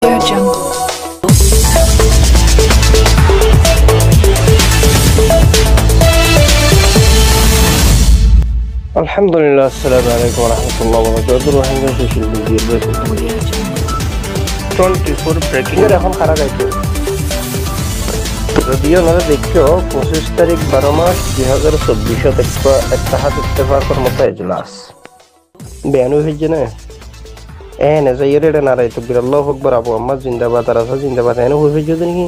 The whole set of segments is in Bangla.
আলহামদুলিল্লাহ, আসসালামু আলাইকুম ওয়া রাহমাতুল্লাহি ওয়া বারাকাতুহু। রোহিঙ্গা সোশ্যাল মিডিয়ার 24 ব্রেকিং এর এখন খারাপ আইছে। যদিও আমরা দেখছো 25 তারিখ 12 মাস 2024 ইত্তেহাদ ইত্তেফাকের মতো এজলাস বেয়ান হয়েছে না। এনে যাইরে নারাই তাকবীর আল্লাহু আকবার, আবু আম্মা জিন্দাবাদ, রাসা জিন্দাবাদ, এনে হয়েছে নাকি?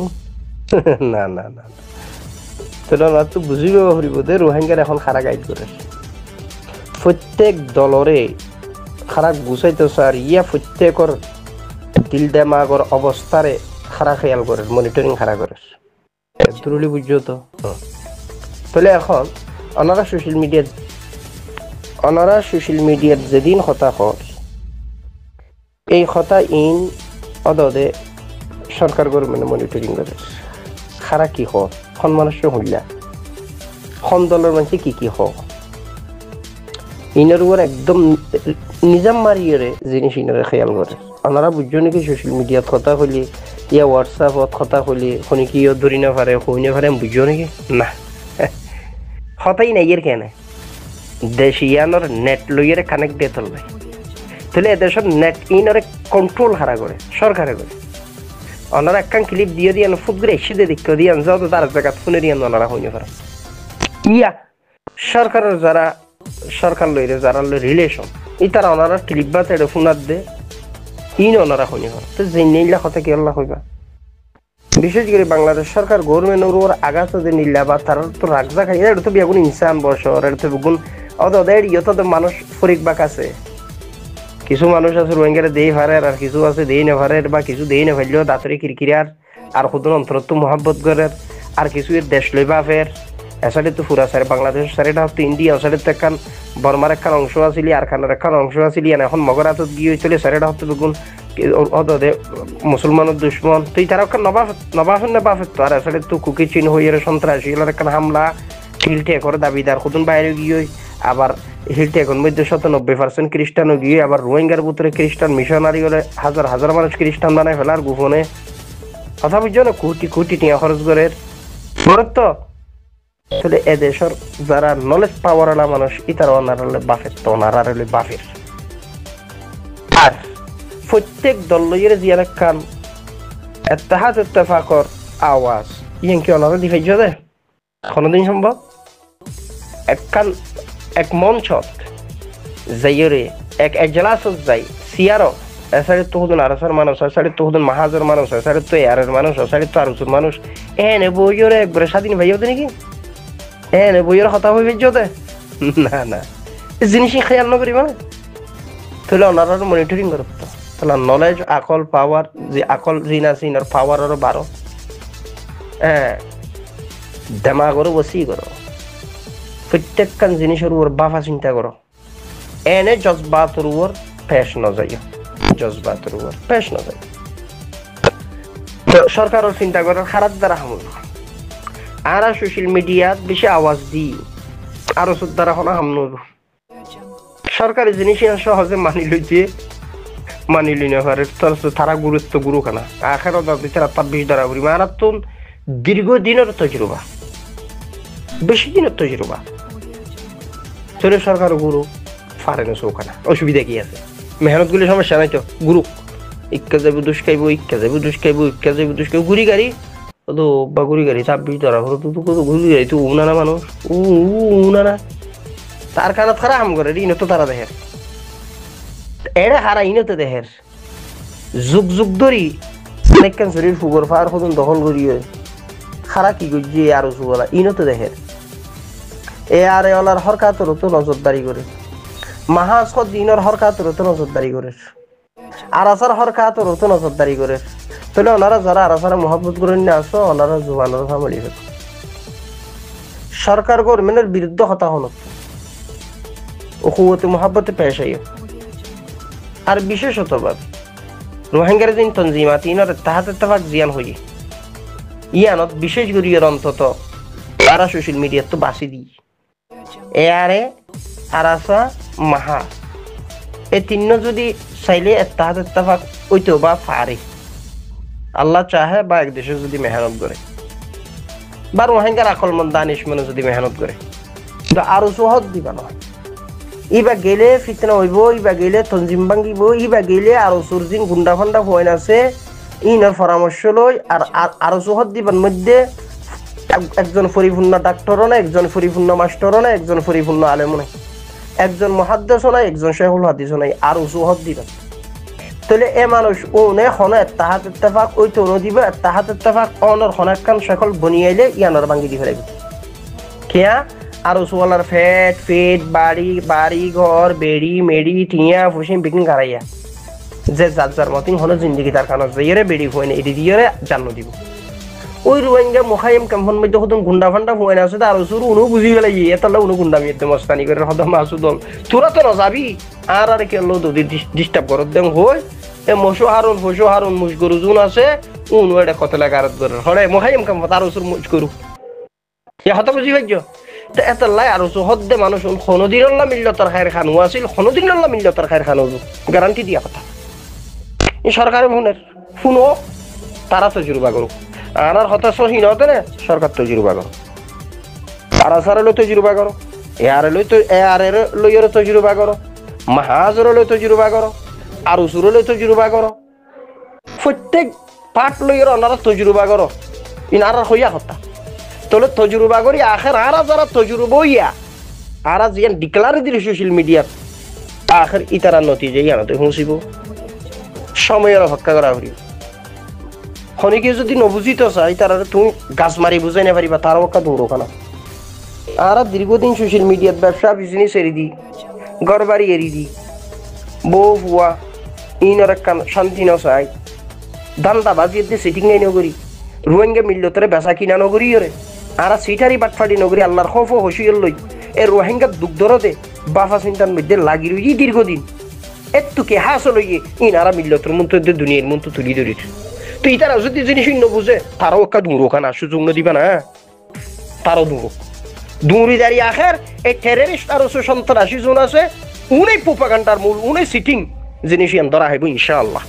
না না না, তোরা না তো বুঝিবে হরিব দে রোহিঙ্গার এখন খারাপ গাইড করে প্রত্যেক দলরে খারাপ গুছাইতেছে আর ইয়া প্রত্যেকর দিল দেমাগর অবস্থারে খারাপ খেয়াল করে, মনিটরিং খারাপ করে। তুরুলি বুঝছো তো? তাহলে এখন ওনারা সোশ্যাল মিডিয়ার যেদিন কথা কর এই কথা ইন অদে সরকার গভর্নমেন্ট মনিটরিং করে খারাপ কি হ খন মানুষের হইলা খন দলের মানুষ কি হ ইনার উপর একদম নিজাম মারিয়ে জিনিস ইনারে খেয়াল করে। ওনারা বুঝছো নাকি সোশ্যাল মিডিয়াত কথা হলি ইয়া হোয়াটসঅ্যাপত কথা হলি শুনি কি ধরি না পারে শুই না পারে বুঝছো নাকি? না, হতাই নাই এর কেন দেশিয়ানোর নেট লইয়ারে কানেক্ট দিয়ে তুলবে। তাহলে এদেশের নেট ইনারে কন্ট্রোল হারা করে সরকারে করে। ওনারা একখান ক্লিপ দিয়ে দিয়ে ফুট করে এসে দিয়ে দেখতে দিয়ে যাও তো তার জায়গা ফোনে দিয়ে ওনারা হইনি পারে ইয়া সরকারের যারা সরকার লইরে যারা রিলেশন ই তারা ওনারা ক্লিপ বা তেড়ে ফোনার দে ইন ওনারা হইনি পারে। তো যে নীলা কথা কি আল্লাহ হইবা, বিশেষ করে বাংলাদেশ সরকার গভর্নমেন্টের ওর আগাতে যে নীলা বা তার তো রাগজা খাই এটা তো বেগুন ইনসান বছর এটা তো বেগুন অদের ইয়ত তো মানুষ ফরিক বাক আছে। কিছু মানুষ আছে রোহিঙ্গারে দেই ভারের আর কিছু আছে দেই না ভারের বা কিছু দেই না ভাইলেও দাঁতরে কিরকিরার আর খুদন অন্তরত্ব মহাব্বত করার আর কিছু এর দেশ লই বাফের এসারে তো ফুরা সারে বাংলাদেশ সারেটা হতো ইন্ডিয়া সারে তো একখান বর্মার একখান অংশ আসিলি আর খানের একখান অংশ আসিলি এখন মগরাতত গিয়ে হইতলে সারেটা হতো বেগুন অদে মুসলমানের দুশ্মন তুই তারা একখান নবাফের না বাফের তো আর এসারে তো কুকি চিহ্ন হয়ে সন্ত্রাসী এগুলোর একখান হামলা হিলটে করে দাবিদার খুদন বাইরে গিয়ে আবার হিলটে এখন মধ্যে 97% খ্রিস্টানও গিয়ে আবার রোহিঙ্গার ভিতরে খ্রিস্টান মিশনারি হলে হাজার হাজার মানুষ খ্রিস্টান বানায় ফেলার গোপনে কথা বুঝছো না, কোটি কোটি টিয়া খরচ করে তো। তাহলে এদেশের যারা নলেজ পাওয়ার মানুষ ইতারা ওনারা বাফের তো ওনারা রইলে বাফের আর প্রত্যেক দল লইয়ের জিয়ার খান ইত্তেহাদ ইত্তেফাকর আওয়াজ ইয়েন কি ওনারা দি ফেজ দে কোনদিন সম্ভব? একখান এক মঞ্চত যাইরে এক এজলাসত যাই সিয়ারো এসারে তো হুদুন আরসার মানুষ এসারে তো হুদুন মাহাজের মানুষ এসারে তো এয়ারের মানুষ এসারে তো আরসুর মানুষ এনে বইরে একবারে স্বাধীন ভাইও দে নাকি এনে বইয়ের কথা হয়ে ফেজ দে না না জিনিসই খেয়াল না করি মানে। তাহলে ওনারা মনিটরিং করত তাহলে নলেজ আকল পাওয়ার যে আকল ঋণ আছে ইনার পাওয়ার আরো 12 দেমাগরও বসি করো প্রত্যেকখান জিনিসের উপর বাফা চিন্তা করো এনে জজবাতের উপর পেশ না যাই জজবাতের উপর পেশ না যাই সরকারও চিন্তা করে খারাপ দ্বারা হামল আর সোশ্যাল মিডিয়াত বেশি আওয়াজ দি আরো দ্বারা হনা হামল সরকারি জিনিস সহজে মানি লই না পারে তারা গুরুত্ব গুরু খানা আখের তারা 20 দ্বারা করি মারাত্মন দীর্ঘদিনের তজরুবা বেশি দিনের তজরুবা চলে সরকার গুরু ফারে না চৌখানা অসুবিধা কি আছে? মেহনত গুলি সমস্যা নাই তো গুরু ইক্কা যাইব দুষ্কাইব গুড়ি গাড়ি তো বা গুড়ি গাড়ি 26 ধরা হলো তো গুড়ি গাড়ি তো উনানা মানুষ উনানা তার কারণে তারা হাম করে ইনো তো তারা দেখের এরা হারা ইনো তো দেখের যুগ যুগ ধরি অনেকখান শরীর ফুগর ফার হতুন দখল করিয়ে খারা কি গিয়ে আরো সুবলা ইনো তো দেখের এ আর ওলার হরকাতর তো নজরদারি করে মাহাজ দিনের হরকাতর তো নজরদারি করে আর আসার হরকাতর তো নজরদারি করে। তাহলে ওনারা যারা আর আসারা মহব্বত করে নিয়ে আসো ওনারা জুবানের সামলি সরকার গভর্নমেন্টের বিরুদ্ধে হতা হন ওতে মহব্বতে পেশ আইও। আর বিশেষত ভাবে রোহিঙ্গার দিন তনজিমাত ইনার ইত্তেহাদ ইত্তেফাক জিয়ান হইয়ে ইয়ানত বিশেষ করে অন্তত তারা সোশ্যাল মিডিয়াত তো বাসি দিই এয়ারে আরাসা মাহা এই তিন যদি চাইলে ইত্তেহাদ ইত্তেফাক ওইতো বা পারে আল্লাহ চাহে বা এক দেশে যদি মেহনত করে বা রোহিঙ্গার আকলমন দানিশ মানে যদি মেহনত করে কিন্তু আরো সহজ দিবা নয় ইবা গেলে ফিতনা হইব ইবা গেলে তঞ্জিম ভাঙ্গিব ইবা গেলে আরো সুরজিন গুন্ডা ফান্ডা হয়ে আছে ইনার পরামর্শ লই আর আরো সহজ দিবার মধ্যে একজন পরিপূর্ণ ডাক্তারও না একজন পরিপূর্ণ মাস্টারও না একজন পরিপূর্ণ আলেমও নাই একজন মুহাদ্দিসও নাই একজন শেখুল হাদিসও নাই আরো সহজ দিবেন তাহলে এ মানুষ ওনে হন তাহাত ইত্তেফাক ওই তো দিবে তাহাত ইত্তেফাক অনর হনাক কান সকল বনিয়াইলে ইয়ানর ভাঙ্গি দি ফেলাইবে কিয়া আর সোলার ফেট ফেট বাড়ি ঘর বেড়ি মেড়ি টিয়া ফুসিম বিকিং গারাইয়া যে যার মতিন হলো জিন্দগি তার কারণ যাইরে বেড়ি হই না এটি দিয়ে জান্ন দিব ওই রোহিঙ্গা মুখাইম ক্যাম্পন মধ্যে হতন গুন্ডা ফান্ডা হই না আছে আর সুর উনো বুঝি গেলাই এতলা উনো গুন্ডা মিতে মস্তানি করে হদ মাসুদল তোরা তো না যাবি আর কেন যদি ডিস্টার্ব করত দেন হই এ মশু হারুন মুশগরু জুন আছে উনো এটা কত লাগারত করে হরে মুখাইম ক্যাম্প আর সুর মুজ করু এ হত বুঝি ভাইজ তো এত লাই আর হদ্দে মানুষ কোনদিন আল্লাহ মিল্লতর খায়ের খানু আছিল কোনদিন আল্লাহ মিল্লতর খায়ের খানু গ্যারান্টি দিয়া কথা এই সরকারের শুনো তারা তো জুরবা করুক আর হতা সহিন হতে না সরকার তো জুরবা করো তারা সারা লই তো জুরবা করো এয়ারে লই তো এয়ারের লইয়ের তো জুরবা করো মাহাজর লই তো জুরবা করো আর উসুর লই তো জুরবা করো প্রত্যেক পাট লইয়ের অনারা তো জুরবা করো ইনারা হইয়া কথা তাহলে তজুরবা করি আখের আর যারা তজুরবা ইয়া আর জিয়ান ডিক্লারে দিল সোশ্যাল মিডিয়াত আখের ইতারা নতিজে ইয়ানতে হুঁসিব সময়ের অপেক্ষা করা করি খনিকে যদি নবুঝিত চাই তারা তুমি গাছ মারি বুঝাই না পারিবা তার একটা দৌড়ো খানা আর দীর্ঘদিন সোশ্যাল মিডিয়াত ব্যবসা বিজনেস এরি দি ঘর বাড়ি এরি দি বউ ফুয়া ইনর একটা শান্তি নচাই দান্দা বাজিয়ে দিয়ে সেটিং নাই নগরী রোহিঙ্গা মিল্লতরে বেচা কিনা নগরী রে আর সিটারি বাটফাটি নগরী আল্লাহর খৌফ হসিয়ল লই এ রোহিঙ্গা দুগ্ধরতে বাফা চিন্তার মধ্যে লাগি রই দীর্ঘদিন এত্তুকে হাস লইয়ে ইনারা মিল্লতর মন্ত্র দুনিয়ার মন্ত্র তুলি ধরি তো ইতারা যদি জিনিস বুঝে তারাও একটা দূরো খানা সুযোগ দিবা না তারও দূরি দাঁড়িয়ে আখের এই টেররিস্ট আর সন্ত্রাসী জন আছে উনি প্রোপাগান্ডার মূল উনি সিটিং জিনিস ধরা হইব ইনশাআল্লাহ।